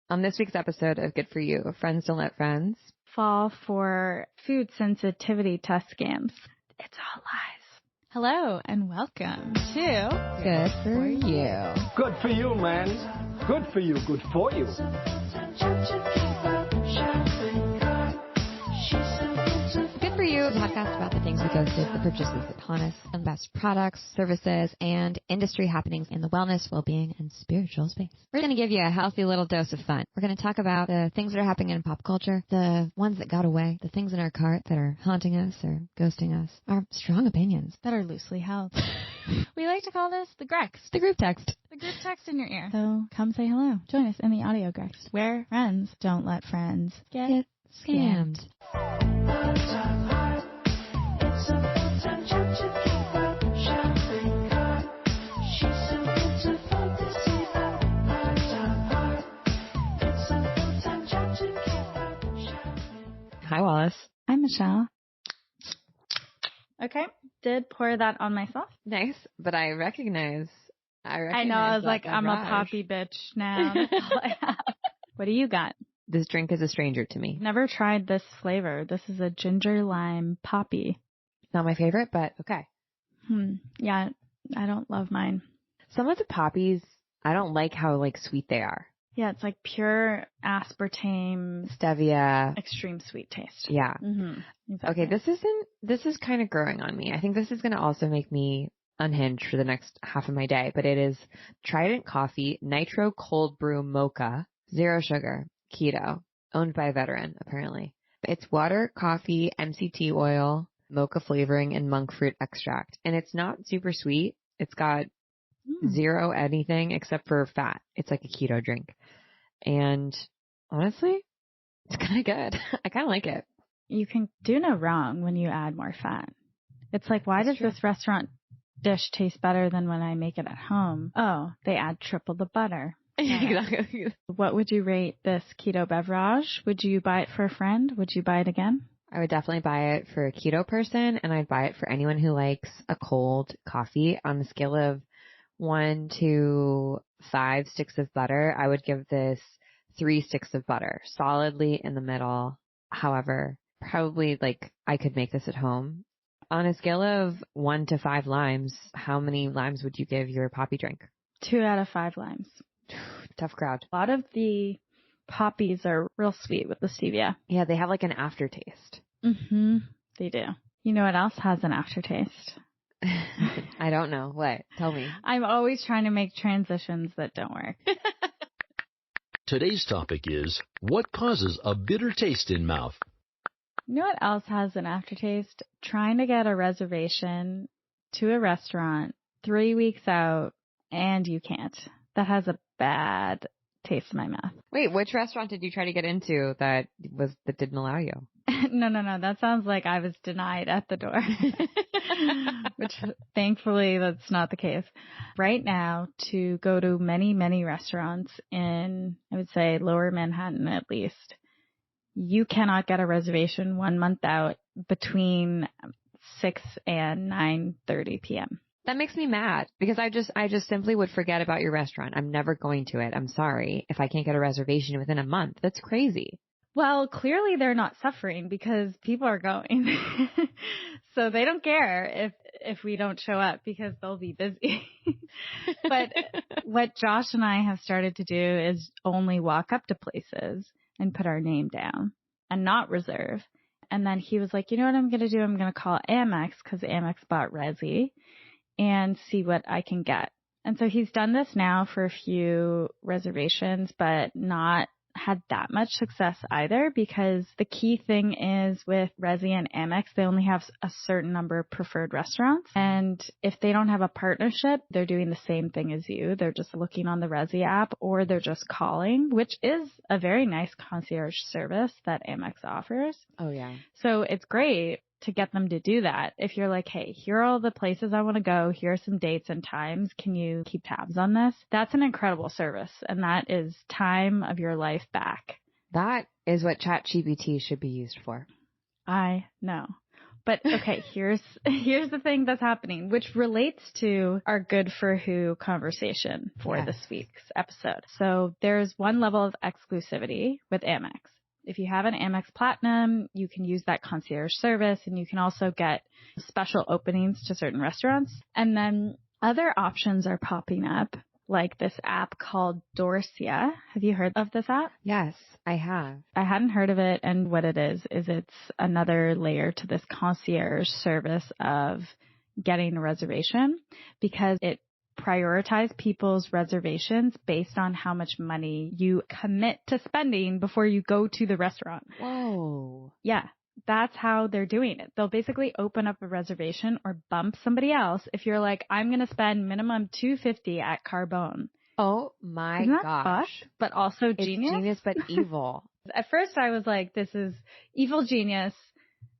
On this week's episode of Good For You, Friends Don't Let Friends fall for food sensitivity test scams. It's all lies. Hello and welcome to Good For You. Good for you, man. Good for you. Good for you. Good For You, a podcast about the things we ghosted, the purchases that haunt us, and the best products, services, and industry happenings in the wellness, well-being, and spiritual space. We're going to give you a healthy little dose of fun. We're going to talk about the things that are happening in pop culture, the ones that got away, the things in our cart that are haunting us or ghosting us, our strong opinions that are loosely held. We like to call this the Grex. The group text. The group text in your ear. So come say hello. Join us in the audio Grex, where friends don't let friends get scammed. Hi, Wallace. Hi, Michelle. Okay. Did pour that on myself. Nice, but I recognize. I know. I was like, I'm a Poppi bitch now. That's all I have. What do you got? This drink is a stranger to me. Never tried this flavor. This is a ginger lime Poppi. It's not my favorite, but okay. Yeah, I don't love mine. Some of the Poppies, I don't like how sweet they are. Yeah, it's like pure aspartame, stevia, extreme sweet taste. Yeah. Mm-hmm. Exactly. Okay, this is kind of growing on me. I think this is going to also make me unhinged for the next half of my day, but it is Trident coffee, Nitro cold brew mocha, 0 sugar, keto, owned by a veteran, apparently. It's water, coffee, MCT oil, mocha flavoring, and monk fruit extract. And it's not super sweet. It's got zero anything except for fat. It's like a keto drink. And honestly, it's kind of good. I kind of like it. You can do no wrong when you add more fat. It's like, why does this restaurant dish taste better than when I make it at home? Oh, they add triple the butter. Exactly. What would you rate this keto beverage? Would you buy it for a friend? Would you buy it again? I would definitely buy it for a keto person, and I'd buy it for anyone who likes a cold coffee. On the scale of 1 to 5 sticks of butter, I would give this 3 sticks of butter, solidly in the middle. However, probably I could make this at home. On a scale of 1 to 5 limes, how many limes would you give your Poppi drink? 2 out of 5 limes. Tough crowd. A lot of the Poppies are real sweet with the stevia. Yeah, they have an aftertaste. Mm-hmm. They do. You know what else has an aftertaste? I don't know. What? Tell me. I'm always trying to make transitions that don't work. Today's topic is, what causes a bitter taste in mouth? You know what else has an aftertaste? Trying to get a reservation to a restaurant 3 weeks out and you can't. That has a bad taste in my mouth. Wait, which restaurant did you try to get into that didn't allow you? No. That sounds like I was denied at the door. Which thankfully that's not the case. Right now, to go to many, many restaurants in, I would say, lower Manhattan at least, you cannot get a reservation 1 month out between 6 and 9:30 p.m. That makes me mad because I just simply would forget about your restaurant. I'm never going to it. I'm sorry if I can't get a reservation within a month. That's crazy. Well, clearly they're not suffering because people are going. So they don't care if we don't show up because they'll be busy. But what Josh and I have started to do is only walk up to places and put our name down and not reserve. And then he was like, you know what I'm going to do? I'm going to call Amex because Amex bought Resi and see what I can get. And so he's done this now for a few reservations, but not had that much success either, because the key thing is with Resi and Amex, they only have a certain number of preferred restaurants. And if they don't have a partnership, they're doing the same thing as you. They're just looking on the Resi app or they're just calling, which is a very nice concierge service that Amex offers. Oh, yeah. So it's great to get them to do that. If you're like, hey, here are all the places I want to go. Here are some dates and times. Can you keep tabs on this? That's an incredible service. And that is time of your life back. That is what ChatGPT should be used for. I know. But okay, here's the thing that's happening, which relates to our Good for Who conversation for this week's episode. So there's one level of exclusivity with Amex. If you have an Amex Platinum, you can use that concierge service, and you can also get special openings to certain restaurants. And then other options are popping up, like this app called Dorsia. Have you heard of this app? Yes, I have. I hadn't heard of it, and what it is it's another layer to this concierge service of getting a reservation, because it prioritize people's reservations based on how much money you commit to spending before you go to the restaurant. Whoa. Yeah, that's how they're doing it. They'll basically open up a reservation or bump somebody else if you're like, I'm going to spend minimum $250 at Carbone. Oh my Isn't that gosh. fucked, but also genius? It's genius, but evil. At first I was like, this is evil genius.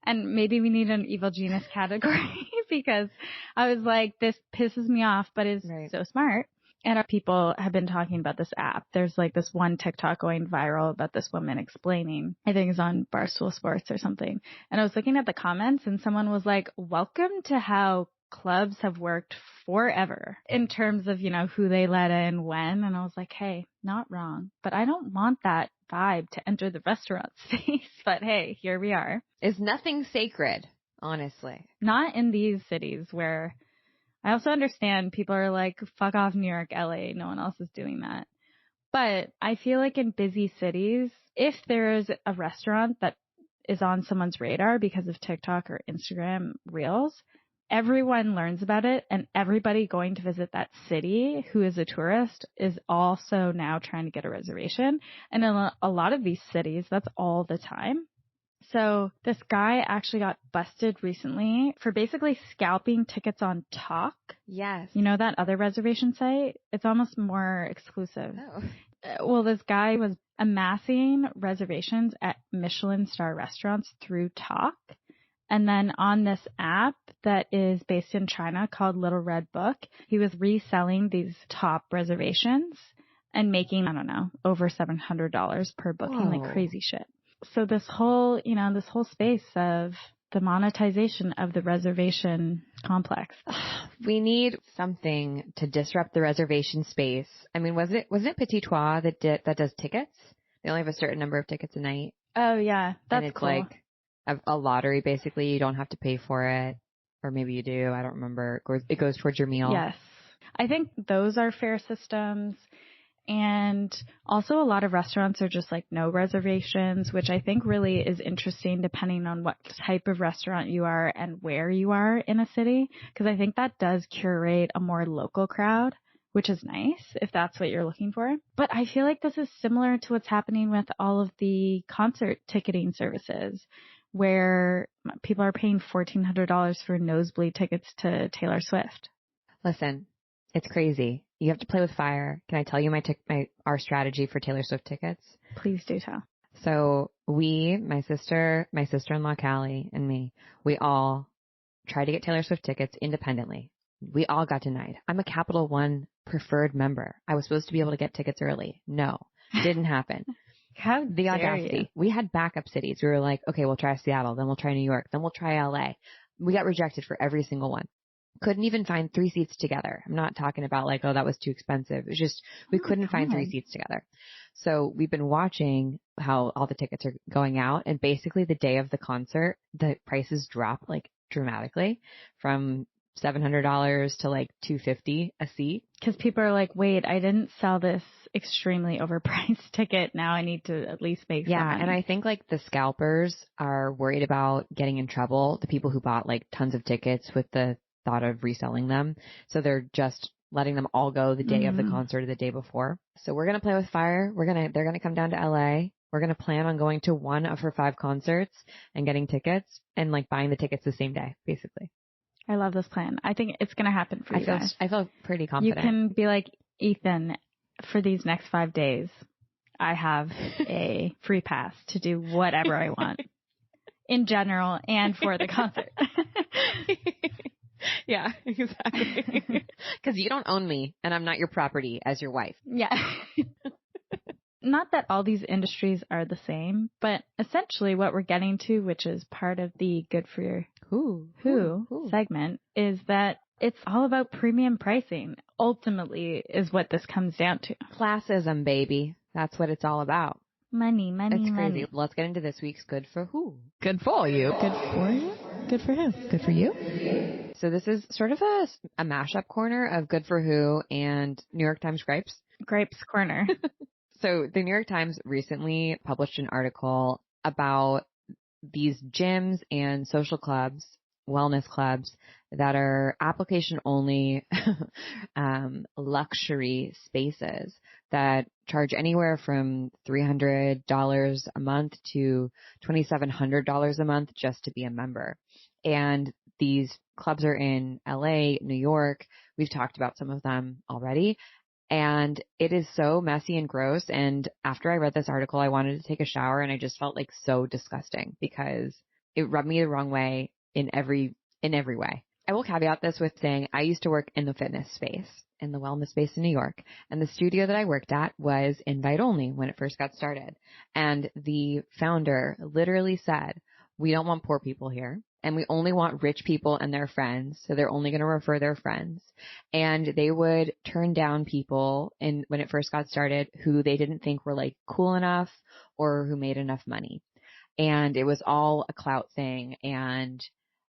And maybe we need an evil genius category because I was like, this pisses me off, but is so smart. And our people have been talking about this app. There's like this one TikTok going viral about this woman explaining, I think it's on Barstool Sports or something. And I was looking at the comments and someone was like, welcome to how clubs have worked forever in terms of, who they let in when. And I was like, hey, not wrong, but I don't want that vibe to enter the restaurant space. But hey, here we are. Is nothing sacred, honestly. Not in these cities where I also understand people are like, fuck off New York, LA. No one else is doing that. But I feel like in busy cities, if there is a restaurant that is on someone's radar because of TikTok or Instagram Reels, everyone learns about it, and everybody going to visit that city who is a tourist is also now trying to get a reservation. And in a lot of these cities, that's all the time. So this guy actually got busted recently for basically scalping tickets on Talk. Yes. You know that other reservation site? It's almost more exclusive. Oh. Well, this guy was amassing reservations at Michelin star restaurants through Talk. And then on this app that is based in China called Little Red Book, he was reselling these top reservations and making, I don't know, over $700 per booking, like crazy shit. So this whole space of the monetization of the reservation complex. We need something to disrupt the reservation space. I mean, wasn't it Petit Trois that does tickets? They only have a certain number of tickets a night. Oh yeah, that's and it's cool. Like a lottery, basically. You don't have to pay for it, or maybe you do. I don't remember. It goes towards your meal. Yes, I think those are fair systems. And also a lot of restaurants are just like no reservations, which I think really is interesting depending on what type of restaurant you are and where you are in a city. Because I think that does curate a more local crowd, which is nice if that's what you're looking for. But I feel like this is similar to what's happening with all of the concert ticketing services, where people are paying $1,400 for nosebleed tickets to Taylor Swift. Listen, it's crazy. You have to play with fire. Can I tell you our strategy for Taylor Swift tickets? Please do tell. So my sister-in-law Callie, and me, we all tried to get Taylor Swift tickets independently. We all got denied. I'm a Capital One preferred member. I was supposed to be able to get tickets early. No, didn't happen. How the audacity. You? We had backup cities. We were like, okay, we'll try Seattle, then we'll try New York, then we'll try LA. We got rejected for every single one. Couldn't even find 3 seats together. I'm not talking about like, oh, that was too expensive. It was just, we couldn't find 3 seats together. So we've been watching how all the tickets are going out, and basically the day of the concert, the prices drop like dramatically from $700 to like $250 a seat. Because people are like, wait, I didn't sell this extremely overpriced ticket. Now I need to at least make some money. And I think like the scalpers are worried about getting in trouble. The people who bought like tons of tickets with the thought of reselling them. So they're just letting them all go the day of the concert or the day before. So we're going to play with fire. They're going to come down to LA. We're going to plan on going to one of her 5 concerts and getting tickets and like buying the tickets the same day, basically. I love this plan. I think it's going to happen for you guys. I feel pretty confident. You can be like, Ethan, for these next 5 days, I have a free pass to do whatever I want in general and for the concert. Yeah, exactly. Because you don't own me and I'm not your property as your wife. Yeah. not that all these industries are the same, but essentially what we're getting to, which is part of the Good for Your Who segment, is that it's all about premium pricing. Ultimately is what this comes down to. Classism, baby. That's what it's all about. Money, money, It's money. crazy. Let's get into this week's Good for Who. Good for you. Good for you. Good for who? Good for you. So this is sort of a mashup corner of Good for Who and New York Times Gripes. Gripes Corner. So the New York Times recently published an article about these gyms and social clubs, wellness clubs, that are application only luxury spaces that charge anywhere from $300 a month to $2,700 a month just to be a member. And these clubs are in LA, New York. We've talked about some of them already. And it is so messy and gross. And after I read this article, I wanted to take a shower, and I just felt like so disgusting because it rubbed me the wrong way in every way. I will caveat this with saying I used to work in the fitness space, in the wellness space in New York. And the studio that I worked at was invite only when it first got started. And the founder literally said, we don't want poor people here. And we only want rich people and their friends. So they're only going to refer their friends. And they would turn down people when it first got started who they didn't think were like cool enough or who made enough money. And it was all a clout thing. And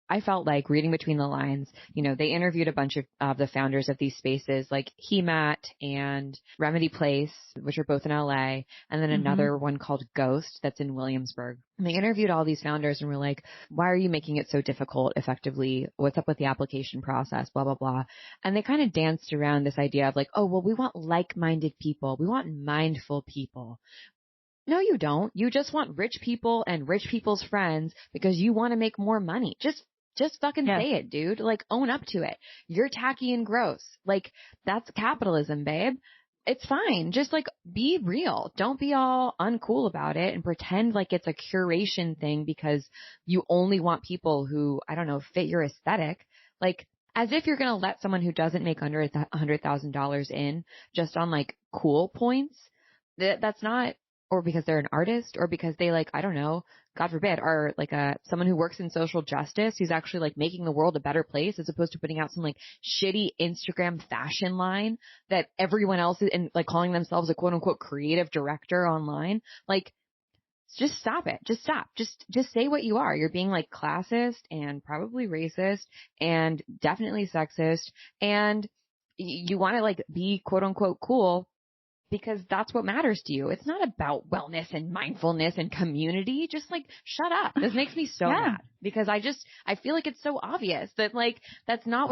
I felt like reading between the lines, they interviewed a bunch of the founders of these spaces like HEMAT and Remedy Place, which are both in LA, and then another one called Ghost that's in Williamsburg. And they interviewed all these founders and were like, why are you making it so difficult effectively? What's up with the application process? Blah, blah, blah. And they kind of danced around this idea of like, oh, well, we want like-minded people. We want mindful people. No, you don't. You just want rich people and rich people's friends because you want to make more money. Just fucking say it, dude. Like, own up to it. You're tacky and gross. Like, that's capitalism, babe. It's fine. Just like, be real. Don't be all uncool about it and pretend like it's a curation thing because you only want people who, I don't know, fit your aesthetic. Like, as if you're going to let someone who doesn't make under $100,000 in just on like cool points. That's not, or because they're an artist, or because they like, I don't know, God forbid, are like someone who works in social justice who's actually like making the world a better place as opposed to putting out some like shitty Instagram fashion line that everyone else is and like calling themselves a quote unquote creative director online. Like, just stop it. Just stop. Just say what you are. You're being like classist and probably racist and definitely sexist, and you want to like be quote unquote cool because that's what matters to you. It's not about wellness and mindfulness and community. Just like, shut up. This makes me so mad because I feel like it's so obvious that like, that's not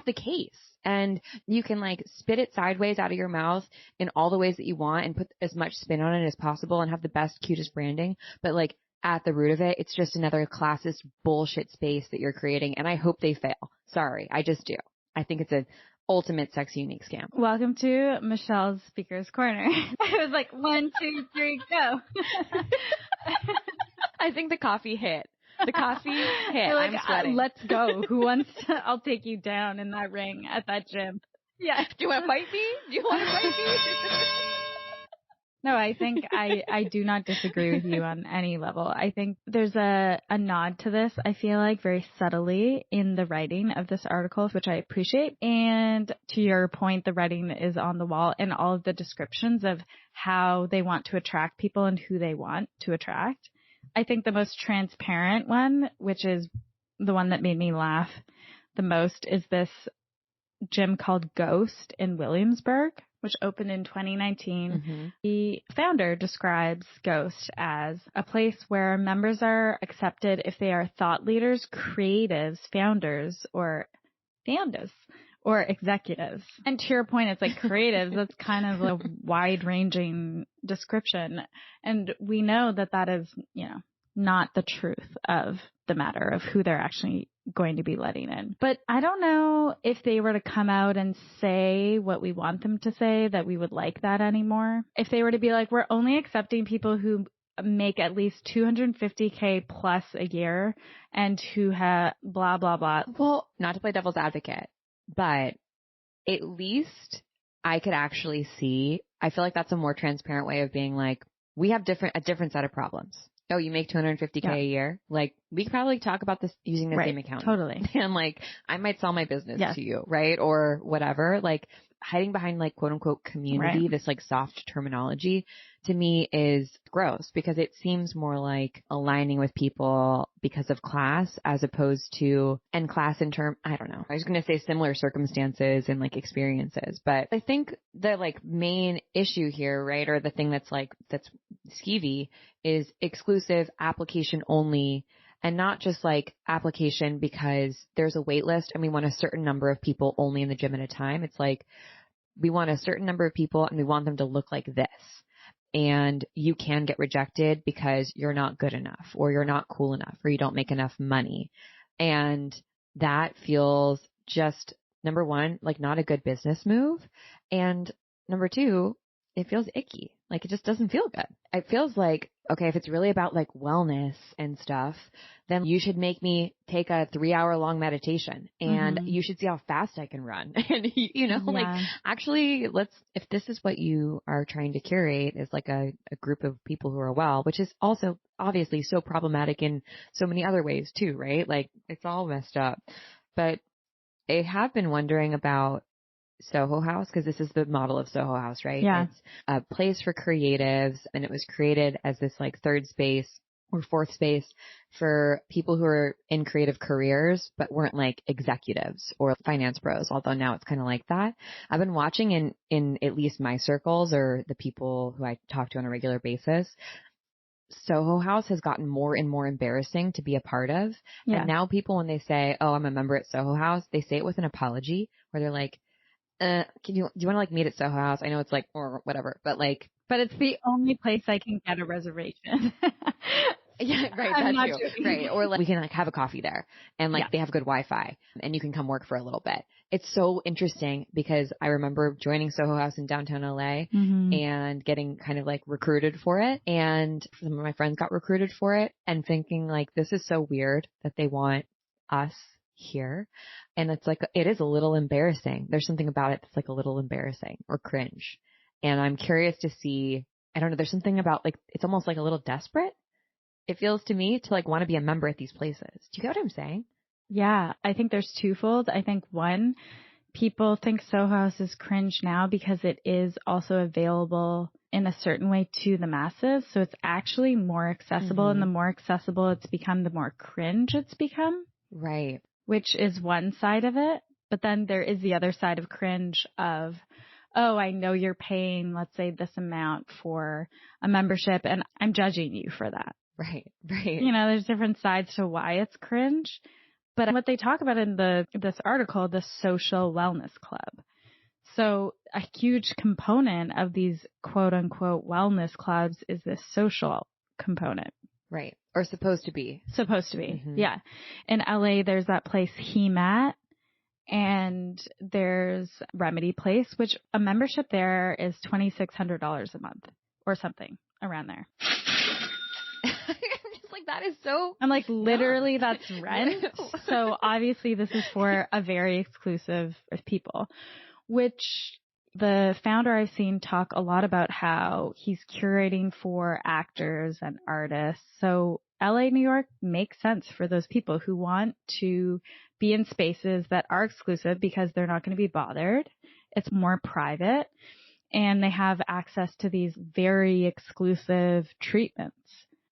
the case. And you can like spit it sideways out of your mouth in all the ways that you want and put as much spin on it as possible and have the best, cutest branding. But like at the root of it, it's just another classist bullshit space that you're creating. And I hope they fail. Sorry. I just do. I think it's an ultimate sex unique scam. Welcome to Michelle's Speaker's Corner. I was like, 1, 2, 3, go. I think the coffee hit. The coffee hit. Like, I'm sweating. Let's go. Who wants to? I'll take you down in that ring at that gym. Yeah. Do you want to fight me? Do you want to fight me? No, I think I do not disagree with you on any level. I think there's a nod to this, I feel like, very subtly in the writing of this article, which I appreciate. And to your point, the writing is on the wall and all of the descriptions of how they want to attract people and who they want to attract. I think the most transparent one, which is the one that made me laugh the most, is this gym called Ghost in Williamsburg, which opened in 2019. Mm-hmm. The founder describes Ghost as a place where members are accepted if they are thought leaders, creatives, founders, or executives. And to your point, it's like creatives. That's kind of a wide-ranging description. And we know that is, not the truth of the matter of who they're actually going to be letting in. But I don't know if they were to come out and say what we want them to say, that we would like that anymore. If they were to be like, we're only accepting people who make at least $250K plus a year and who have blah, blah, blah. Well, not to play devil's advocate, but at least I could actually see, I feel like that's a more transparent way of being like, we have a different set of problems. Oh, you make $250K a year? Like, we could probably talk about this using the same account. Totally. And like, I might sell my business Yes. to you, right? Or whatever. Like, hiding behind like quote unquote community, this like soft terminology to me is gross because it seems more like aligning with people because of class as opposed to, and class in term, I don't know. I was going to say similar circumstances and like experiences, but I think the like main issue here, right? Or the thing that's skeevy is exclusive application only. And not just like application because there's a wait list and we want a certain number of people only in the gym at a time. It's like we want a certain number of people and we want them to look like this. And you can get rejected because you're not good enough or you're not cool enough or you don't make enough money. And that feels just, number one, like not a good business move. And number two, it feels icky. Like it just doesn't feel good. It feels like, okay, if it's really about like wellness and stuff, then you should make me take a 3-hour long meditation and you should see how fast I can run. And like actually if this is what you are trying to curate is like a group of people who are well, which is also obviously so problematic in so many other ways too, right? Like it's all messed up. But I have been wondering about Soho House, because this is the model of Soho House, right? Yeah. It's a place for creatives, and it was created as this like third space or fourth space for people who are in creative careers, but weren't like executives or finance pros, although now it's kind of like that. I've been watching in at least my circles or the people who I talk to on a regular basis. Soho House has gotten more and more embarrassing to be a part of. Yeah. And now people, when they say, oh, I'm a member at Soho House, they say it with an apology where they're like, do you want to like meet at Soho House? I know it's like, or whatever, but it's the only place I can get a reservation. Yeah, right. That's true. Right. Or like we can like have a coffee there and like they have good Wi-Fi and you can come work for a little bit. It's so interesting because I remember joining Soho House in downtown LA and getting kind of like recruited for it. And some of my friends got recruited for it and thinking like, this is so weird that they want us here. And it's like, it is a little embarrassing. There's something about it that's like a little embarrassing or cringe. And I'm curious to see, I don't know, there's something about like, it's almost like a little desperate. It feels to me to like want to be a member at these places. Do you get what I'm saying? Yeah, I think there's twofold. I think one, people think Soho House is cringe now because it is also available in a certain way to the masses. So it's actually more accessible and the more accessible it's become, the more cringe it's become. Right. Which is one side of it. But then there is the other side of cringe of, oh, I know you're paying, let's say, this amount for a membership and I'm judging you for that. Right. Right. There's different sides to why it's cringe. But what they talk about in this article, the social wellness club. So a huge component of these quote unquote wellness clubs is this social component. Right. Or supposed to be. Yeah. In LA, there's that place HEMAT and there's Remedy Place, which a membership there is $2,600 a month or something around there. I'm just like, that is so. I'm like, literally that's rent. So obviously this is for a very exclusive people, which the founder I've seen talk a lot about how he's curating for actors and artists. So LA, New York makes sense for those people who want to be in spaces that are exclusive because they're not going to be bothered. It's more private and they have access to these very exclusive treatments.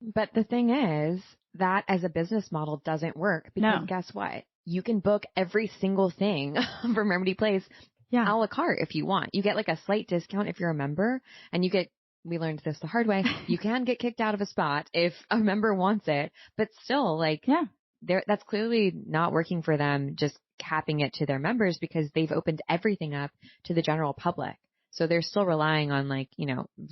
But the thing is that as a business model doesn't work because guess what? You can book every single thing from Remedy Place a la carte if you want. You get like a slight discount if you're a member and you get, we learned this the hard way, you can get kicked out of a spot if a member wants it, but still like, that's clearly not working for them, just capping it to their members because they've opened everything up to the general public. So they're still relying on like,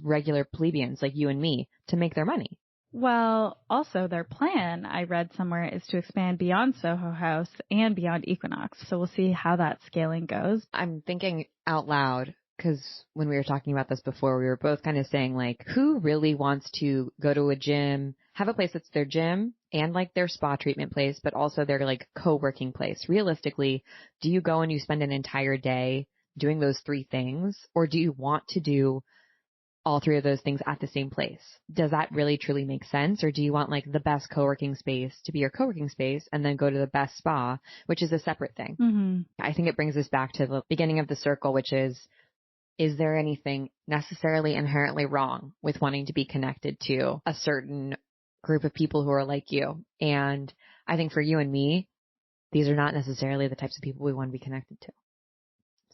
regular plebeians like you and me to make their money. Well, also their plan, I read somewhere, is to expand beyond Soho House and beyond Equinox. So we'll see how that scaling goes. I'm thinking out loud because when we were talking about this before, we were both kind of saying like, who really wants to go to a gym, have a place that's their gym and like their spa treatment place, but also their like co-working place? Realistically, do you go and you spend an entire day doing those three things, or do you want to do all three of those things at the same place? Does that really truly make sense? Or do you want like the best co-working space to be your co-working space and then go to the best spa, which is a separate thing? Mm-hmm. I think it brings us back to the beginning of the circle, which is there anything necessarily inherently wrong with wanting to be connected to a certain group of people who are like you? And I think for you and me, these are not necessarily the types of people we want to be connected to.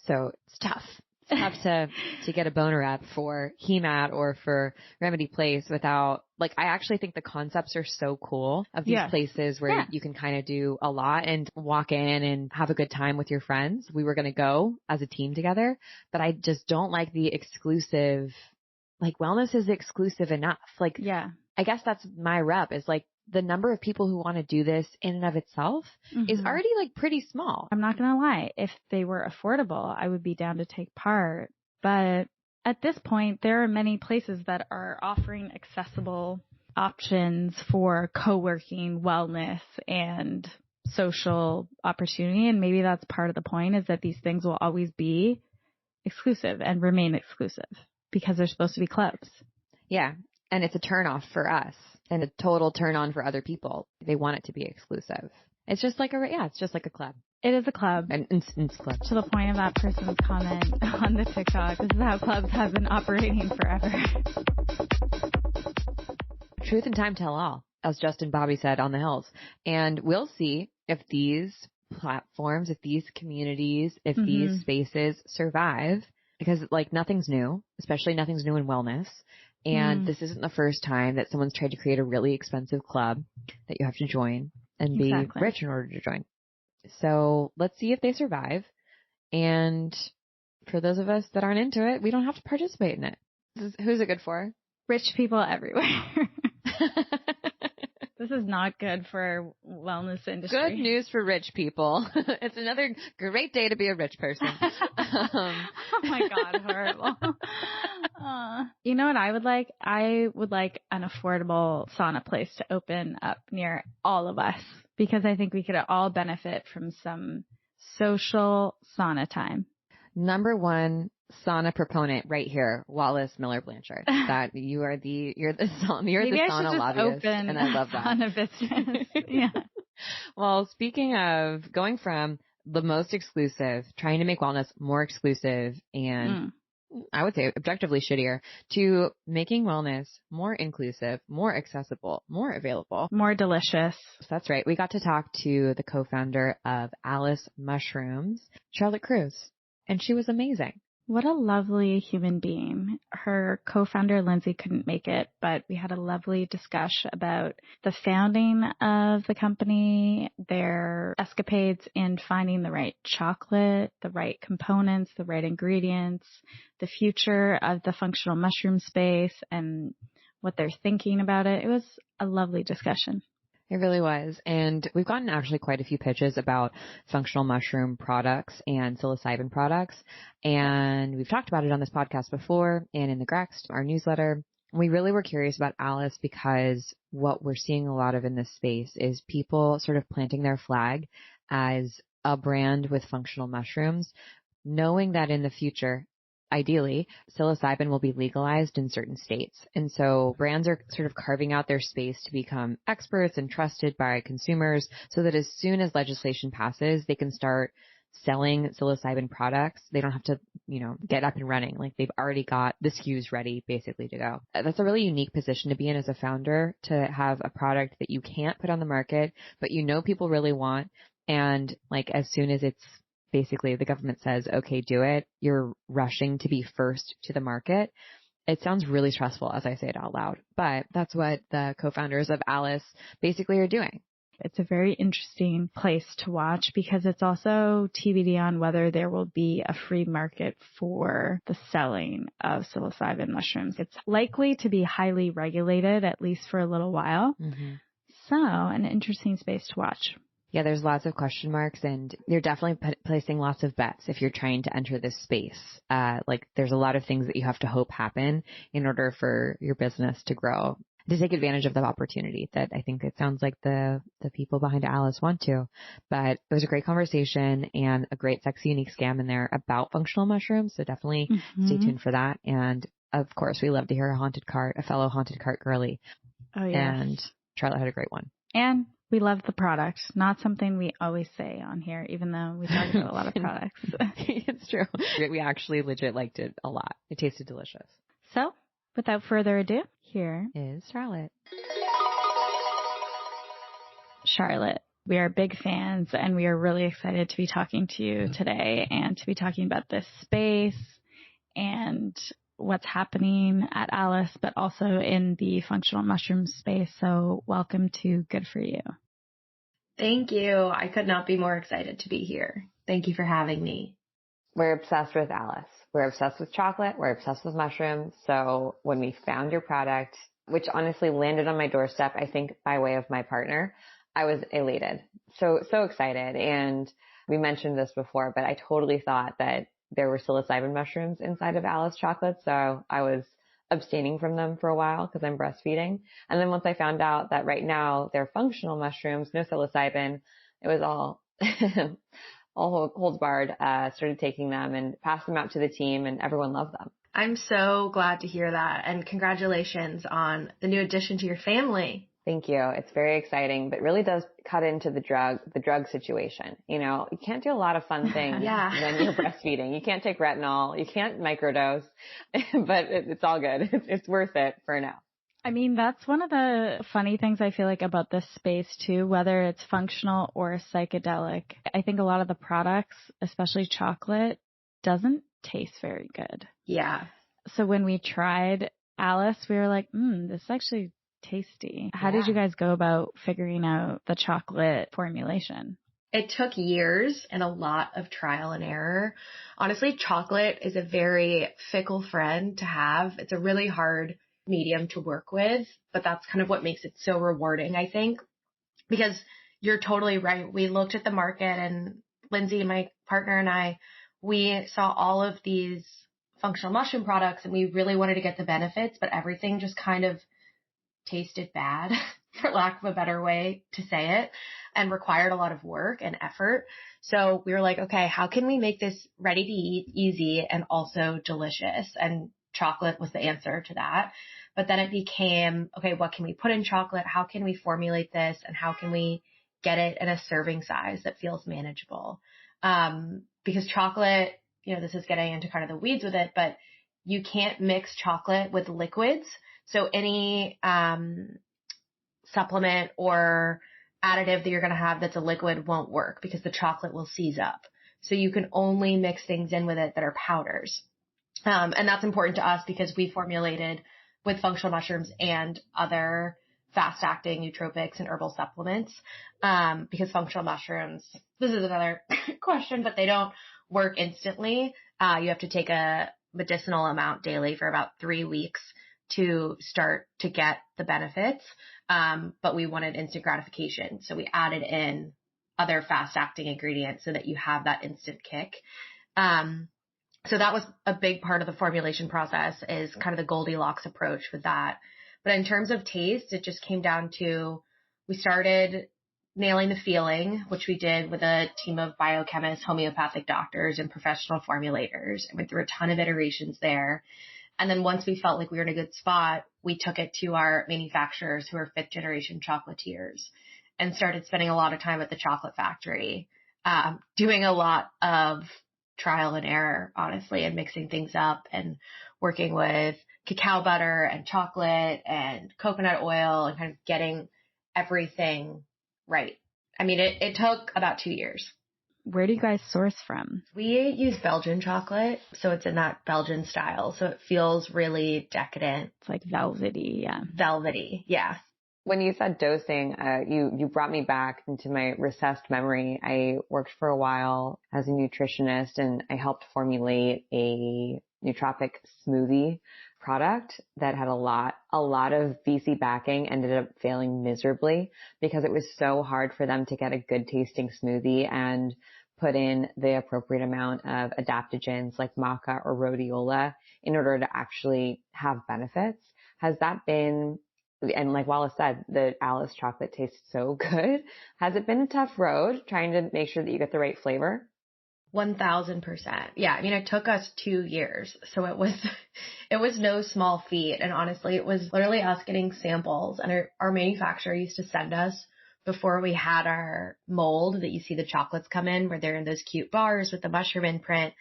So it's tough. It's tough to get a boner up for HEMAT or for Remedy Place without, like, I actually think the concepts are so cool of these places where you can kind of do a lot and walk in and have a good time with your friends. We were going to go as a team together, but I just don't like the exclusive, like, wellness is exclusive enough. Like, I guess that's my rep is like, the number of people who want to do this in and of itself is already like pretty small. I'm not going to lie. If they were affordable, I would be down to take part. But at this point, there are many places that are offering accessible options for co-working, wellness, and social opportunity. And maybe that's part of the point, is that these things will always be exclusive and remain exclusive because they're supposed to be clubs. Yeah. And it's a turnoff for us and a total turn on for other people. They want it to be exclusive. It's just like it's just like a club. It is a club. An instance club. To the point of that person's comment on the TikTok, this is how clubs have been operating forever. Truth and time tell all, as Justin Bobby said on the Hills. And we'll see if these platforms, if these communities, if these spaces survive, because like nothing's new, especially nothing's new in wellness. And this isn't the first time that someone's tried to create a really expensive club that you have to join and be rich in order to join. So let's see if they survive. And for those of us that aren't into it, we don't have to participate in it. Who's it good for? Rich people everywhere. This is not good for wellness industry. Good news for rich people. It's another great day to be a rich person. Oh my God, horrible. You know what I would like? I would like an affordable sauna place to open up near all of us, because I think we could all benefit from some social sauna time. Number one sauna proponent right here, Wallace Miller Blanchard. That you're the sauna lobbyist, and I love that. Sauna business. Yeah. Well, speaking of going from the most exclusive, trying to make wellness more exclusive and I would say objectively shittier, to making wellness more inclusive, more accessible, more available, more delicious. So that's right. We got to talk to the co-founder of Alice Mushrooms, Charlotte Cruz, and she was amazing. What a lovely human being. Her co-founder, Lindsay, couldn't make it, but we had a lovely discussion about the founding of the company, their escapades in finding the right chocolate, the right components, the right ingredients, the future of the functional mushroom space, and what they're thinking about it. It was a lovely discussion. It really was. And we've gotten actually quite a few pitches about functional mushroom products and psilocybin products. And we've talked about it on this podcast before and in the Grext, our newsletter. We really were curious about Alice because what we're seeing a lot of in this space is people sort of planting their flag as a brand with functional mushrooms, knowing that in the future, ideally, psilocybin will be legalized in certain states. And so brands are sort of carving out their space to become experts and trusted by consumers so that as soon as legislation passes, they can start selling psilocybin products. They don't have to, get up and running. Like they've already got the SKUs ready basically to go. That's a really unique position to be in as a founder, to have a product that you can't put on the market, but people really want. And like as soon as it's basically the government says, okay, do it, you're rushing to be first to the market. It sounds really stressful as I say it out loud, but that's what the co-founders of Alice basically are doing. It's a very interesting place to watch because it's also TBD on whether there will be a free market for the selling of psilocybin mushrooms. It's likely to be highly regulated, at least for a little while. Mm-hmm. So an interesting space to watch. Yeah, there's lots of question marks, and you're definitely placing lots of bets if you're trying to enter this space. There's a lot of things that you have to hope happen in order for your business to grow. to take advantage of the opportunity that I think it sounds like the people behind Alice want to. But it was a great conversation and a great Sexy Unique scam in there about functional mushrooms. So definitely stay tuned for that. And of course, we love to hear a fellow haunted cart girly. Oh, yeah. And Charlotte had a great one. And we love the product. Not something we always say on here, even though we talk about a lot of products. It's true. We actually legit liked it a lot. It tasted delicious. So, without further ado, here is Charlotte. Charlotte, we are big fans and we are really excited to be talking to you today and to be talking about this space and what's happening at Alice, but also in the functional mushroom space. So welcome to Good For You. Thank you. I could not be more excited to be here. Thank you for having me. We're obsessed with Alice. We're obsessed with chocolate. We're obsessed with mushrooms. So when we found your product, which honestly landed on my doorstep, I think by way of my partner, I was elated. So excited. And we mentioned this before, but I totally thought that there were psilocybin mushrooms inside of Alice chocolate. So I was abstaining from them for a while because I'm breastfeeding. And then once I found out that right now they're functional mushrooms, no psilocybin, it was all holds barred, started taking them and passed them out to the team and everyone loved them. I'm so glad to hear that. And congratulations on the new addition to your family. Thank you. It's very exciting, but really does cut into the drug situation. You know, you can't do a lot of fun things when you're breastfeeding. You can't take retinol. You can't microdose, but it's all good. It's worth it for now. I mean, that's one of the funny things I feel like about this space too, whether it's functional or psychedelic. I think a lot of the products, especially chocolate, doesn't taste very good. Yeah. So when we tried Alice, we were like, this is actually tasty. How did you guys go about figuring out the chocolate formulation? It took years and a lot of trial and error. Honestly, chocolate is a very fickle friend to have. It's a really hard medium to work with, but that's kind of what makes it so rewarding, I think, because you're totally right. We looked at the market and Lindsay, my partner, and I, we saw all of these functional mushroom products and we really wanted to get the benefits, but everything just kind of tasted bad, for lack of a better way to say it, and required a lot of work and effort. So we were like, okay, how can we make this ready to eat, easy, and also delicious? And chocolate was the answer to that. But then it became, okay, what can we put in chocolate? How can we formulate this? And how can we get it in a serving size that feels manageable? Because chocolate, you know, this is getting into kind of the weeds with it, but you can't mix chocolate with liquids. So any supplement or additive that you're going to have that's a liquid won't work because the chocolate will seize up. So you can only mix things in with it that are powders. And that's important to us because we formulated with functional mushrooms and other fast-acting nootropics and herbal supplements, because functional mushrooms, this is another question, but they don't work instantly. You have to take a medicinal amount daily for about 3 weeks to start to get the benefits. But we wanted instant gratification. So we added in other fast-acting ingredients so that you have that instant kick. So that was a big part of the formulation process, is kind of the Goldilocks approach with that. But in terms of taste, it just came down to, we started nailing the feeling, which we did with a team of biochemists, homeopathic doctors, and professional formulators. And went through a ton of iterations there. And then once we felt like we were in a good spot, we took it to our manufacturers who are 5th generation chocolatiers and started spending a lot of time at the chocolate factory, doing a lot of trial and error, honestly, and mixing things up and working with cacao butter and chocolate and coconut oil and kind of getting everything right. I mean, it took about 2 years. Where do you guys source from? We use Belgian chocolate, so it's in that Belgian style. So it feels really decadent. It's like velvety, yeah. Velvety, yeah. When you said dosing, you brought me back into my recessed memory. I worked for a while as a nutritionist and I helped formulate a nootropic smoothie product that had a lot of VC backing, ended up failing miserably because it was so hard for them to get a good tasting smoothie and put in the appropriate amount of adaptogens like maca or rhodiola in order to actually have benefits. Has that been and like Wallace said, the Alice chocolate tastes so good. Has it been a tough road trying to make sure that you get the right flavor? 1000%. Yeah. I mean, it took us 2 years. So it was no small feat. And honestly, it was literally us getting samples, and our manufacturer used to send us, before we had our mold that you see the chocolates come in, where they're in those cute bars with the mushroom imprint.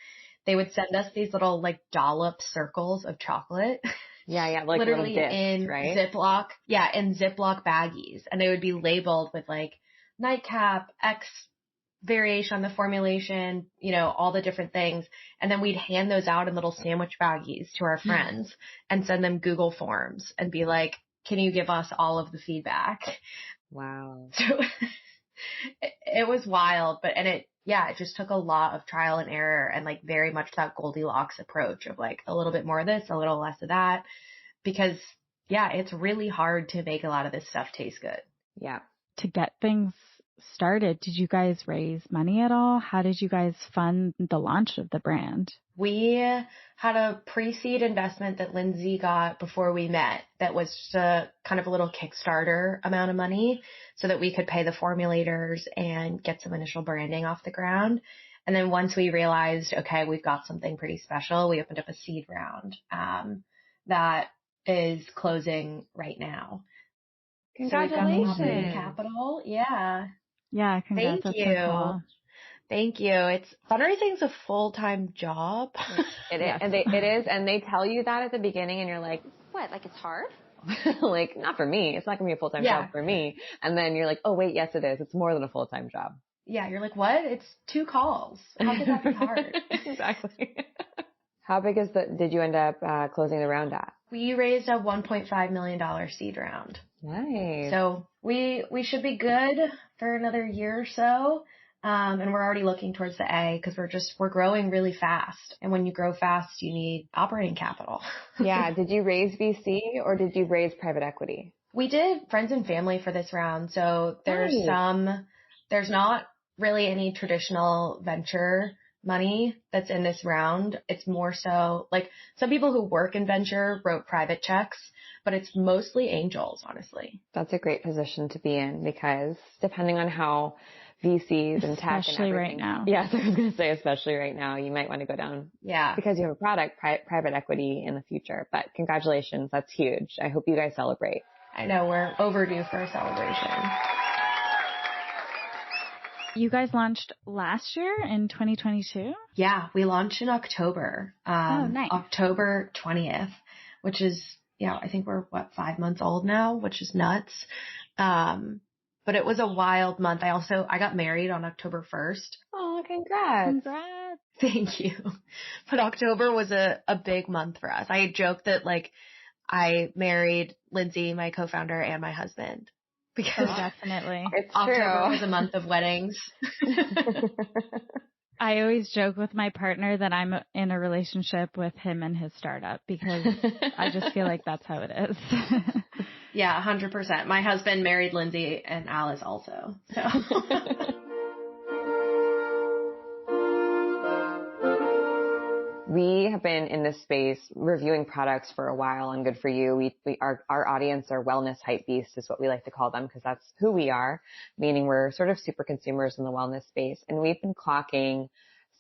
They would send us these little like dollop circles of chocolate. Yeah. Like literally little discs, in right? Ziploc. Yeah. In Ziploc baggies. And they would be labeled with like nightcap, X variation on the formulation, all the different things. And then we'd hand those out in little sandwich baggies to our friends and send them Google Forms and be like, can you give us all of the feedback? Wow. So it was wild, it just took a lot of trial and error, and like very much that Goldilocks approach of like a little bit more of this, a little less of that, because it's really hard to make a lot of this stuff taste good. Yeah. To get things started, did you guys raise money at all? How did you guys fund the launch of the brand? We had a pre-seed investment that Lindsay got before we met that was just a kind of a little Kickstarter amount of money so that we could pay the formulators and get some initial branding off the ground. And then once we realized, okay, we've got something pretty special, we opened up a seed round that is closing right now. Congratulations. So we've got capital. Yeah. Yeah, congrats. Thank That's you. so cool. Thank you. Fundraising's a full-time job. It is. Yes. It is. And they tell you that at the beginning and you're like, what? Like it's hard? Like not for me. It's not going to be a full-time job for me. And then you're like, oh wait, yes it is. It's more than a full-time job. Yeah. You're like, what? It's 2 calls. How could that be hard? Exactly. How big did you end up closing the round at? We raised a $1.5 million seed round. Nice. So we should be good for another year or so. And we're already looking towards the A because we're growing really fast. And when you grow fast, you need operating capital. Yeah. Did you raise VC or did you raise private equity? We did friends and family for this round. So there's not really any traditional venture money that's in this round. It's more so like some people who work in venture wrote private checks, but it's mostly angels, honestly. That's a great position to be in because depending on how VCs and tech especially and everything. right now. Yes, I was going to say especially right now. You might want to go down. Yeah. Because you have a product, private equity in the future. But congratulations. That's huge. I hope you guys celebrate. I know we're overdue for a celebration. You guys launched last year in 2022? Yeah, we launched in October. Nice. October 20th, which is, I think we're 5 months old now, which is nuts. But it was a wild month. I got married on October 1st. Oh, congrats. Congrats. Thank you. But October was a big month for us. I joked that I married Lindsay, my co-founder, and my husband. Because definitely. It's October true. was a month of weddings. I always joke with my partner that I'm in a relationship with him and his startup because I just feel like that's how it is. Yeah, 100%. My husband married Lindsay and Alice also. So. We have been in this space reviewing products for a while on Good For You. Our audience are wellness hype beasts is what we like to call them because that's who we are, meaning we're sort of super consumers in the wellness space. And we've been clocking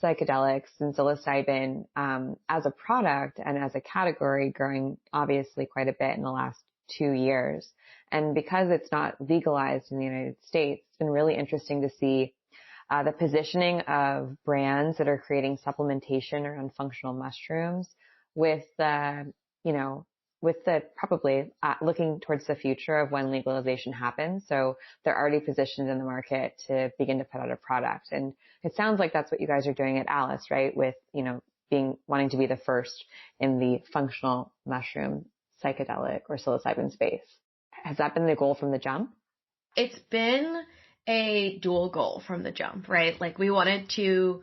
psychedelics and psilocybin as a product and as a category growing obviously quite a bit in the last 2 years. And because it's not legalized in the United States, it's been really interesting to see the positioning of brands that are creating supplementation around functional mushrooms with the probably looking towards the future of when legalization happens. So they're already positioned in the market to begin to put out a product. And it sounds like that's what you guys are doing at Alice, right? With, wanting to be the first in the functional mushroom, psychedelic or psilocybin space. Has that been the goal from the jump? It's been a dual goal from the jump, right? Like we wanted to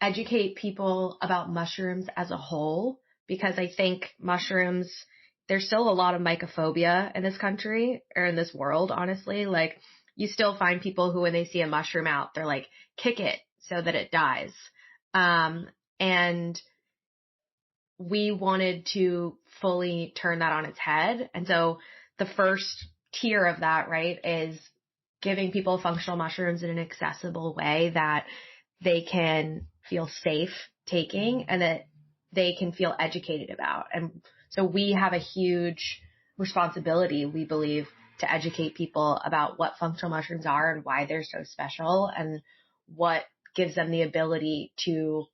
educate people about mushrooms as a whole because I think mushrooms, there's still a lot of mycophobia in this country or in this world, honestly. Like you still find people who when they see a mushroom out, they're like, kick it so that it dies. And we wanted to fully turn that on its head. And so the first tier of that, right, is giving people functional mushrooms in an accessible way that they can feel safe taking and that they can feel educated about. And so we have a huge responsibility, we believe, to educate people about what functional mushrooms are and why they're so special and what gives them the ability to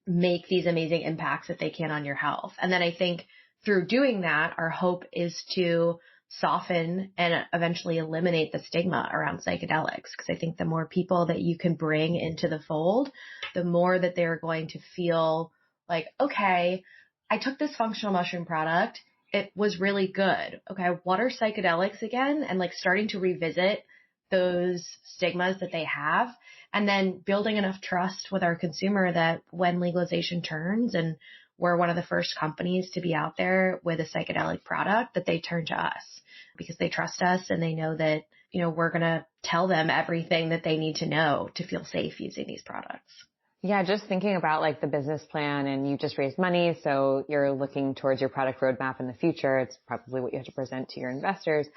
make these amazing impacts that they can on your health. And then I think through doing that, our hope is to soften and eventually eliminate the stigma around psychedelics. Because I think the more people that you can bring into the fold, the more that they're going to feel like, okay, I took this functional mushroom product. It was really good. Okay, what are psychedelics again? And like starting to revisit those stigmas that they have, and then building enough trust with our consumer that when legalization turns and we're one of the first companies to be out there with a psychedelic product, that they turn to us because they trust us and they know that, you know, we're going to tell them everything that they need to know to feel safe using these products. Yeah, just thinking about like the business plan, and you just raised money, so you're looking towards your product roadmap in the future. It's probably what you have to present to your investors.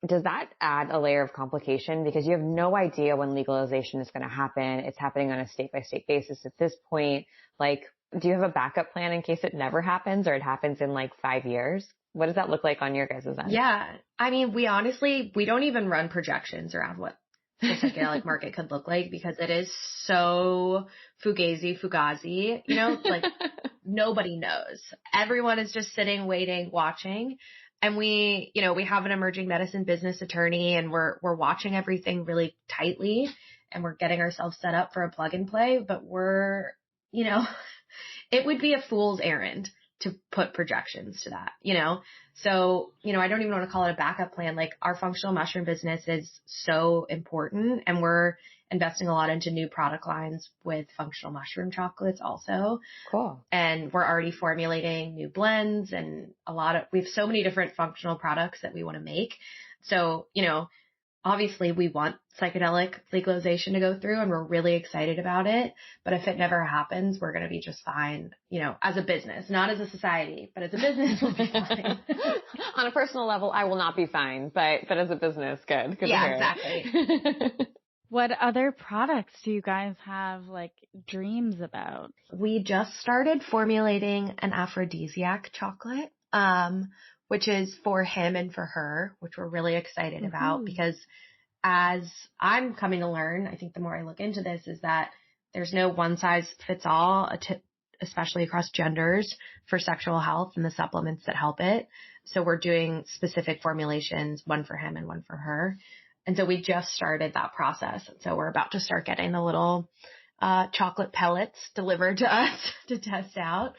Does that add a layer of complication because you have no idea when legalization is going to happen? It's happening on a state-by-state basis at this point. Like, do you have a backup plan in case it never happens or it happens in like 5 years? What does that look like on your guys' end? Yeah. I mean, we don't even run projections around what the psychedelic market could look like because it is so fugazi, you know, like nobody knows. Everyone is just sitting, waiting, watching. And we have an emerging medicine business attorney and we're watching everything really tightly and we're getting ourselves set up for a plug and play, but it would be a fool's errand to put projections to that, you know? So, I don't even want to call it a backup plan. Like our functional mushroom business is so important and we're investing a lot into new product lines with functional mushroom chocolates also. Cool. And we're already formulating new blends and we have so many different functional products that we want to make. So, obviously we want psychedelic legalization to go through and we're really excited about it. But if it never happens, we're going to be just fine, as a business, not as a society, but as a business, we'll be fine. On a personal level, I will not be fine, but as a business, good. Yeah, exactly. What other products do you guys have like dreams about? We just started formulating an aphrodisiac chocolate, which is for him and for her, which we're really excited about because as I'm coming to learn, I think the more I look into this is that there's no one size fits all, especially across genders for sexual health and the supplements that help it. So we're doing specific formulations, one for him and one for her. And so we just started that process. So we're about to start getting the little chocolate pellets delivered to us to test out.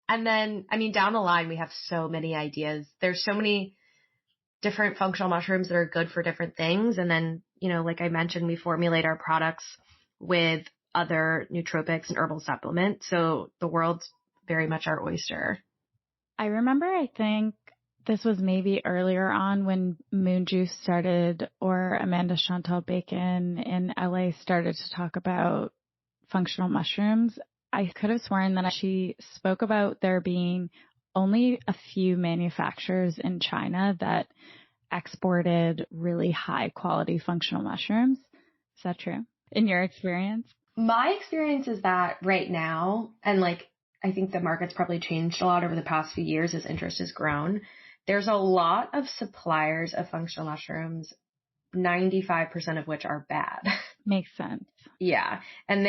And then, down the line, we have so many ideas. There's so many different functional mushrooms that are good for different things. And then, like I mentioned, we formulate our products with other nootropics and herbal supplements. So the world's very much our oyster. I remember, I think this was maybe earlier on when Moon Juice started or Amanda Chantal Bacon in LA started to talk about functional mushrooms. I could have sworn that she spoke about there being only a few manufacturers in China that exported really high quality functional mushrooms. Is that true in your experience? My experience is that right now, and I think the market's probably changed a lot over the past few years as interest has grown. There's a lot of suppliers of functional mushrooms, 95% of which are bad. Makes sense. Yeah. And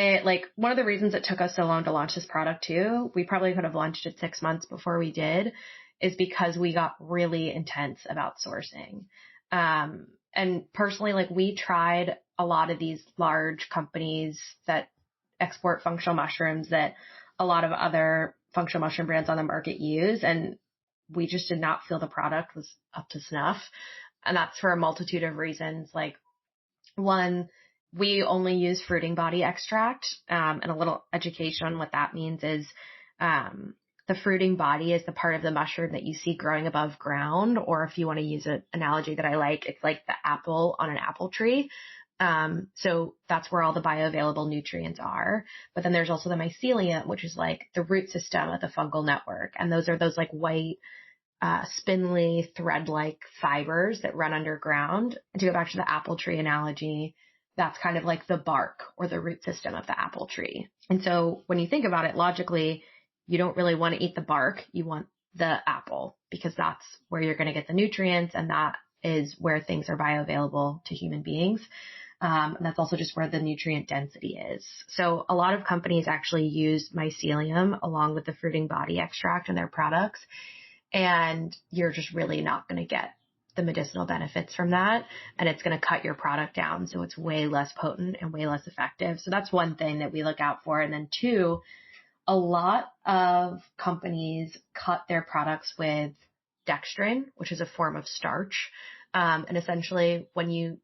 one of the reasons it took us so long to launch this product too, we probably could have launched it 6 months before we did, is because we got really intense about sourcing. And personally, we tried a lot of these large companies that export functional mushrooms that a lot of other functional mushroom brands on the market use. And we just did not feel the product was up to snuff. And that's for a multitude of reasons. One, we only use fruiting body extract, and a little education on what that means is, the fruiting body is the part of the mushroom that you see growing above ground, or if you want to use an analogy that I like, it's like the apple on an apple tree. So that's where all the bioavailable nutrients are. But then there's also the mycelium, which is like the root system of the fungal network. And those are those white, spindly thread-like fibers that run underground. And to go back to the apple tree analogy, that's kind of like the bark or the root system of the apple tree. And so when you think about it logically, you don't really want to eat the bark. You want the apple because that's where you're going to get the nutrients, and that is where things are bioavailable to human beings. And that's also just where the nutrient density is. So a lot of companies actually use mycelium along with the fruiting body extract in their products. And you're just really not going to get the medicinal benefits from that. And it's going to cut your product down. So it's way less potent and way less effective. So that's one thing that we look out for. And then two, a lot of companies cut their products with dextrin, which is a form of starch. And essentially when you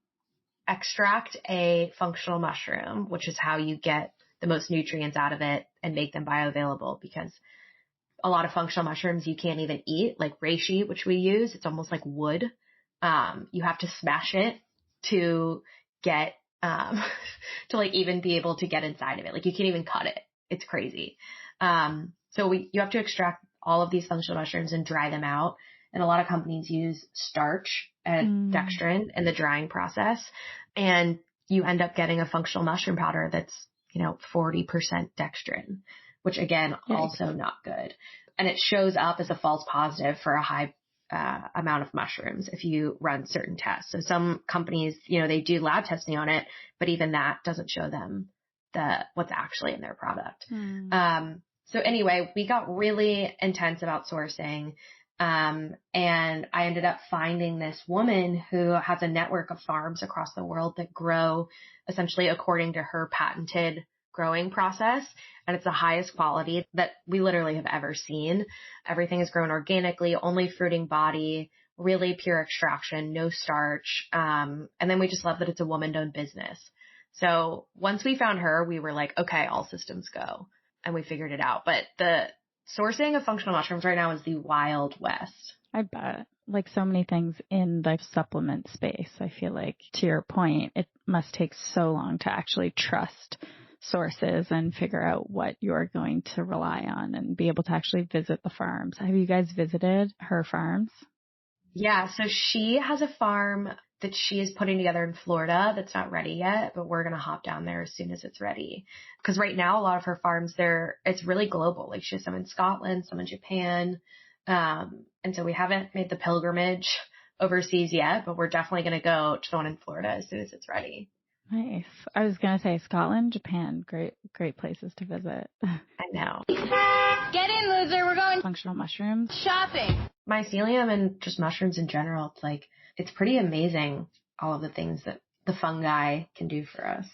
extract a functional mushroom, which is how you get the most nutrients out of it and make them bioavailable, because a lot of functional mushrooms you can't even eat, like reishi, which we use. It's almost like wood. You have to smash it to get, to like even be able to get inside of it. Like you can't even cut it. It's crazy. So you have to extract all of these functional mushrooms and dry them out. And a lot of companies use starch and dextrin in the drying process. And you end up getting a functional mushroom powder that's, 40% dextrin, which again, also not good. And it shows up as a false positive for a high amount of mushrooms if you run certain tests. So some companies, they do lab testing on it, but even that doesn't show them what's actually in their product. So anyway, we got really intense about sourcing. And I ended up finding this woman who has a network of farms across the world that grow essentially according to her patented growing process. And it's the highest quality that we literally have ever seen. Everything is grown organically, only fruiting body, really pure extraction, no starch. And then we just love that it's a woman-owned business. So once we found her, we were like, okay, all systems go. And we figured it out. But the sourcing of functional mushrooms right now is the Wild West. I bet. Like so many things in the supplement space, I feel like, to your point, it must take so long to actually trust sources and figure out what you're going to rely on and be able to actually visit the farms. Have you guys visited her farms? Yeah, so she has a farm that she is putting together in Florida that's not ready yet, but we're going to hop down there as soon as it's ready. Because right now, a lot of her farms, it's really global. Like she has some in Scotland, some in Japan. And so we haven't made the pilgrimage overseas yet, but we're definitely going to go to the one in Florida as soon as it's ready. Nice. I was going to say Scotland, Japan, great places to visit. I know. Get in, loser. We're going functional mushrooms shopping. Mycelium and just mushrooms in general, it's pretty amazing, all of the things that the fungi can do for us.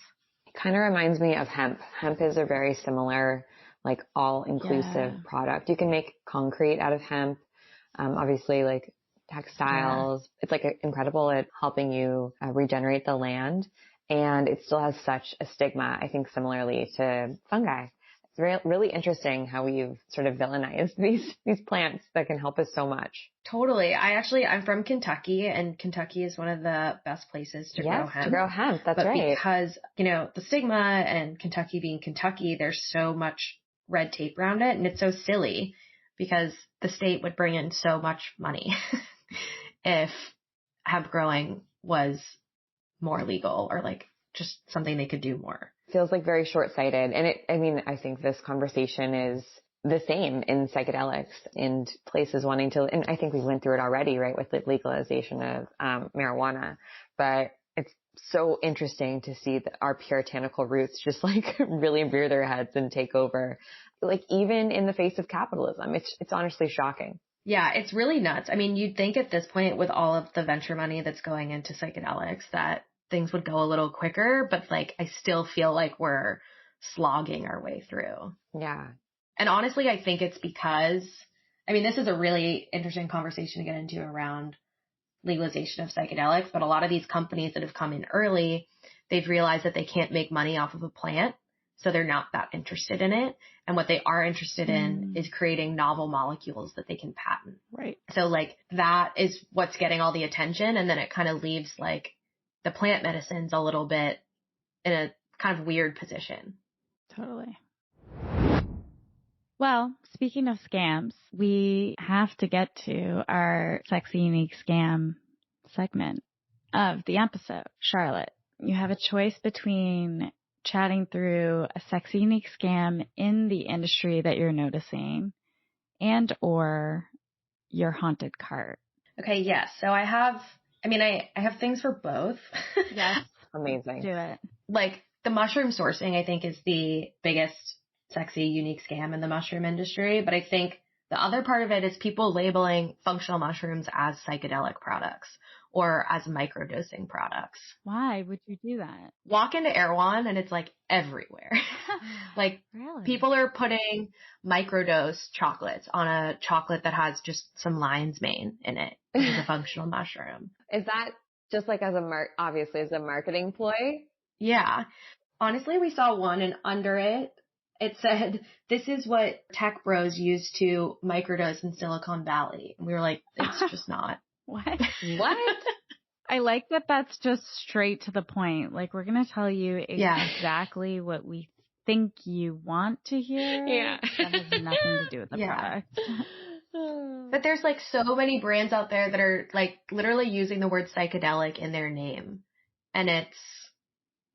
It kind of reminds me of hemp. Hemp is a very similar, like all-inclusive product. You can make concrete out of hemp. Obviously, like textiles. Yeah. It's like incredible at helping you regenerate the land. And it still has such a stigma, I think, similarly to fungi. It's really interesting how we've sort of villainized these plants that can help us so much. Totally. I'm from Kentucky, and Kentucky is one of the best places to grow hemp. Yes, to grow hemp. That's right. But because, the stigma and Kentucky being Kentucky, there's so much red tape around it, and it's so silly because the state would bring in so much money if hemp growing was more legal or like just something they could do more. Feels like very short-sighted. And I think this conversation is the same in psychedelics and places wanting to, and I think we went through it already, right, with the legalization of marijuana. But it's so interesting to see that our puritanical roots just like really rear their heads and take over, like even in the face of capitalism. It's honestly shocking. Yeah, it's really nuts. I mean, you'd think at this point with all of the venture money that's going into psychedelics that things would go a little quicker, but like I still feel like we're slogging our way through. Yeah. And honestly, I think it's because, this is a really interesting conversation to get into around legalization of psychedelics, but a lot of these companies that have come in early, they've realized that they can't make money off of a plant, so they're not that interested in it. And what they are interested in is creating novel molecules that they can patent. Right. So like that is what's getting all the attention, and then it kind of leaves like the plant medicines a little bit in a kind of weird position. Totally. Well, speaking of scams, we have to get to our sexy, unique scam segment of the episode. Charlotte, you have a choice between chatting through a sexy, unique scam in the industry that you're noticing and or your haunted cart. Okay, yes. So I have things for both. Yes. Amazing. Do it. Like the mushroom sourcing, I think, is the biggest sexy, unique scam in the mushroom industry. But I think the other part of it is people labeling functional mushrooms as psychedelic products or as microdosing products. Why would you do that? Walk into Erewhon and it's like everywhere. Like Really? people are putting microdose chocolates on a chocolate that has just some lion's mane in it. It's a functional mushroom. Is that just like as obviously as a marketing ploy? Yeah. Honestly, we saw one and under it said, this is what tech bros use to microdose in Silicon Valley. And we were like, it's just not. What? What? I like that that's just straight to the point. Like, we're going to tell you exactly what we think you want to hear. Yeah. That has nothing to do with the product. But there's like so many brands out there that are like literally using the word psychedelic in their name. And it's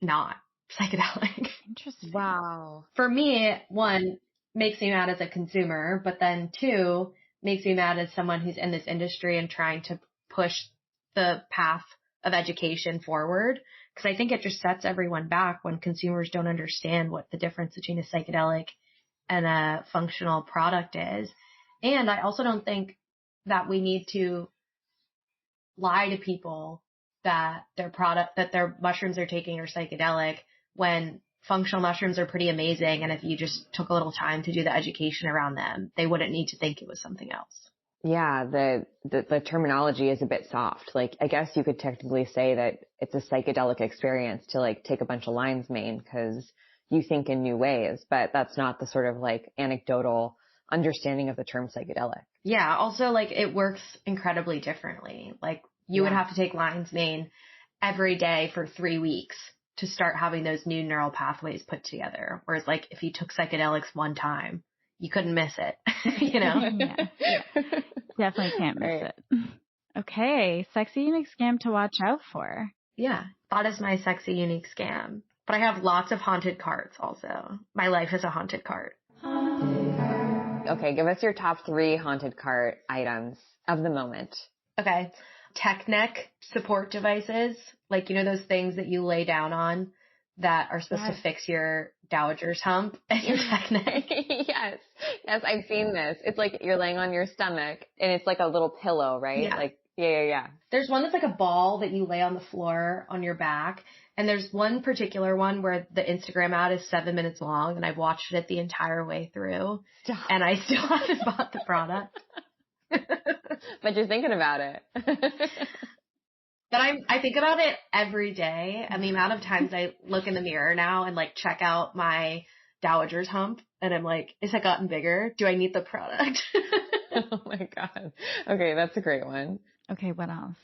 not psychedelic. Interesting. Wow. For me, one, makes me mad as a consumer, but then two, makes me mad as someone who's in this industry and trying to push the path of education forward. Because I think it just sets everyone back when consumers don't understand what the difference between a psychedelic and a functional product is. And I also don't think that we need to lie to people that their mushrooms they're taking are psychedelic when functional mushrooms are pretty amazing. And if you just took a little time to do the education around them, they wouldn't need to think it was something else. Yeah, the terminology is a bit soft. Like, I guess you could technically say that it's a psychedelic experience to like take a bunch of lion's mane because you think in new ways, but that's not the sort of like anecdotal understanding of the term psychedelic. Yeah. Also, like it works incredibly differently. Like you would have to take lion's mane every day for 3 weeks to start having those new neural pathways put together. Whereas like if you took psychedelics one time, you couldn't miss it, you know? Yeah. Definitely can't miss it. Okay. Sexy, unique scam to watch out for. Yeah. That is my sexy, unique scam. But I have lots of haunted carts also. My life is a haunted cart. Okay, give us your top 3 haunted cart items of the moment. Okay. Tech neck support devices. Like, you know, those things that you lay down on that are supposed to fix your dowager's hump and your tech neck. Yes, I've seen this. It's like you're laying on your stomach and it's like a little pillow, right? Yeah. Like, yeah. There's one that's like a ball that you lay on the floor on your back. And there's one particular one where the Instagram ad is 7 minutes long and I've watched it the entire way through. Stop. And I still haven't bought the product. But you're thinking about it. But I think about it every day. And the amount of times I look in the mirror now and like check out my dowager's hump and I'm like, is it gotten bigger? Do I need the product? Oh my God. Okay. That's a great one. Okay. What else?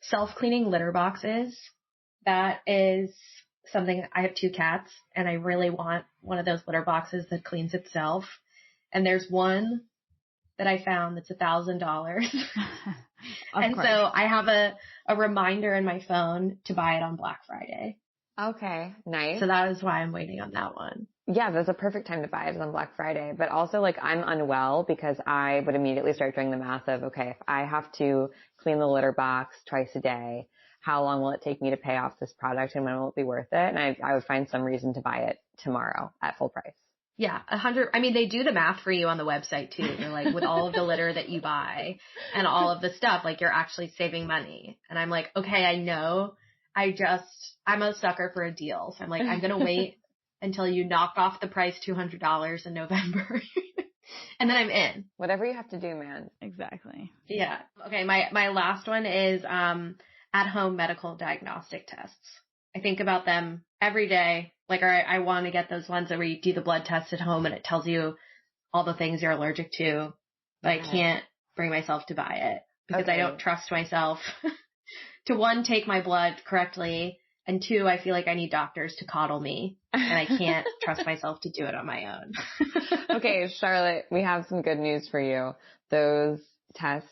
Self-cleaning litter boxes. That is something. I have 2 cats and I really want one of those litter boxes that cleans itself. And there's one that I found that's $1,000. And course. so I have a reminder in my phone to buy it on Black Friday. Okay. Nice. So that is why I'm waiting on that one. Yeah, that's a perfect time to buy it on Black Friday. But also, like, I'm unwell because I would immediately start doing the math of, okay, if I have to clean the litter box twice a day, how long will it take me to pay off this product and when will it be worth it? And I would find some reason to buy it tomorrow at full price. Yeah, 100. I mean, they do the math for you on the website too. They're like, with all of the litter that you buy and all of the stuff, like you're actually saving money. And I'm like, okay, I know. I'm a sucker for a deal. So I'm like, I'm going to wait until you knock off the price $200 in November. And then I'm in. Whatever you have to do, man. Exactly. Yeah. Okay. My last one is, at-home medical diagnostic tests. I think about them every day. Like, I want to get those ones where you do the blood test at home and it tells you all the things you're allergic to, but I can't bring myself to buy it because I don't trust myself to, one, take my blood correctly And 2, I feel like I need doctors to coddle me, and I can't trust myself to do it on my own. Okay, Charlotte, we have some good news for you. Those tests,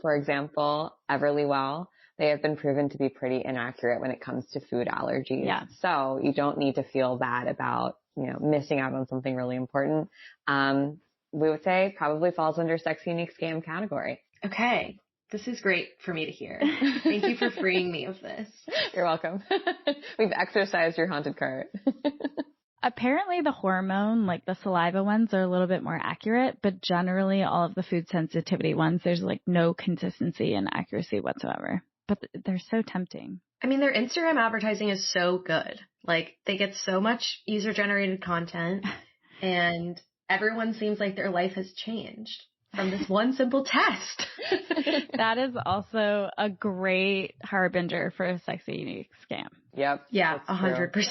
for example, Everlywell, they have been proven to be pretty inaccurate when it comes to food allergies. Yeah. So you don't need to feel bad about, missing out on something really important. We would say probably falls under sexy, unique scam category. Okay. This is great for me to hear. Thank you for freeing me of this. You're welcome. We've exercised your haunted cart. Apparently the hormone, like the saliva ones, are a little bit more accurate, but generally all of the food sensitivity ones, there's like no consistency and accuracy whatsoever. But they're so tempting. I mean, their Instagram advertising is so good. Like, they get so much user-generated content, and everyone seems like their life has changed from this one simple test. That is also a great harbinger for a sexy, unique scam. Yep. Yeah, 100%.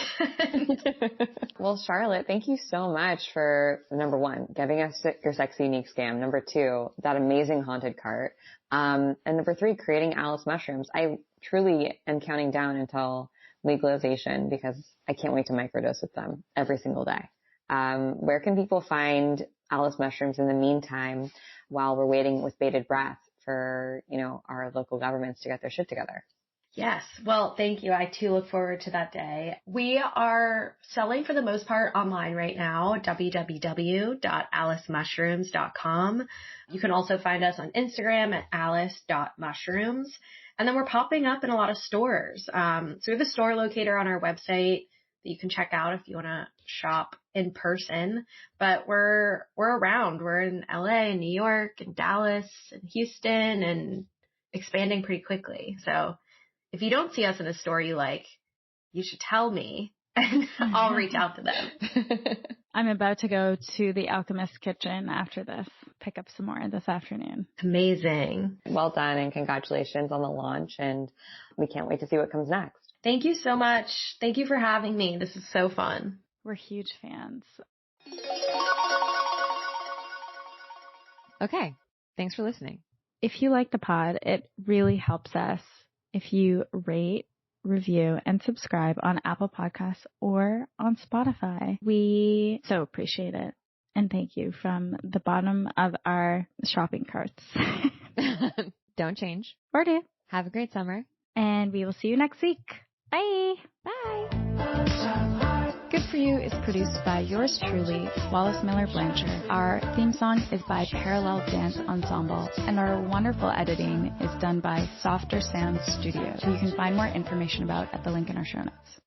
Well, Charlotte, thank you so much for, number 1, giving us your sexy, unique scam. Number 2, that amazing haunted cart. And number 3, creating Alice mushrooms. I truly am counting down until legalization because I can't wait to microdose with them every single day. Where can people find Alice mushrooms in the meantime while we're waiting with bated breath for, our local governments to get their shit together? Yes. Well, thank you. I too look forward to that day. We are selling for the most part online right now, www.alicemushrooms.com. You can also find us on Instagram at alice.mushrooms. And then we're popping up in a lot of stores. So we have a store locator on our website that you can check out if you want to shop in person. But we're around. We're in LA and New York and Dallas and Houston and expanding pretty quickly. So if you don't see us in a store you like, you should tell me and I'll reach out to them. I'm about to go to the Alchemist Kitchen after this, pick up some more this afternoon. Amazing. Well done and congratulations on the launch, and we can't wait to see what comes next. Thank you so much. Thank you for having me. This is so fun. We're huge fans. Okay. Thanks for listening. If you like the pod, it really helps us if you rate, review, and subscribe on Apple Podcasts or on Spotify. We so appreciate it. And thank you from the bottom of our shopping carts. Don't change. Or do. Have a great summer. And we will see you next week. Bye. Bye. Good For You is produced by yours truly, Wallace Miller Blanchard. Our theme song is by Parallel Dance Ensemble, and our wonderful editing is done by Softer Sound Studio, who you can find more information about at the link in our show notes.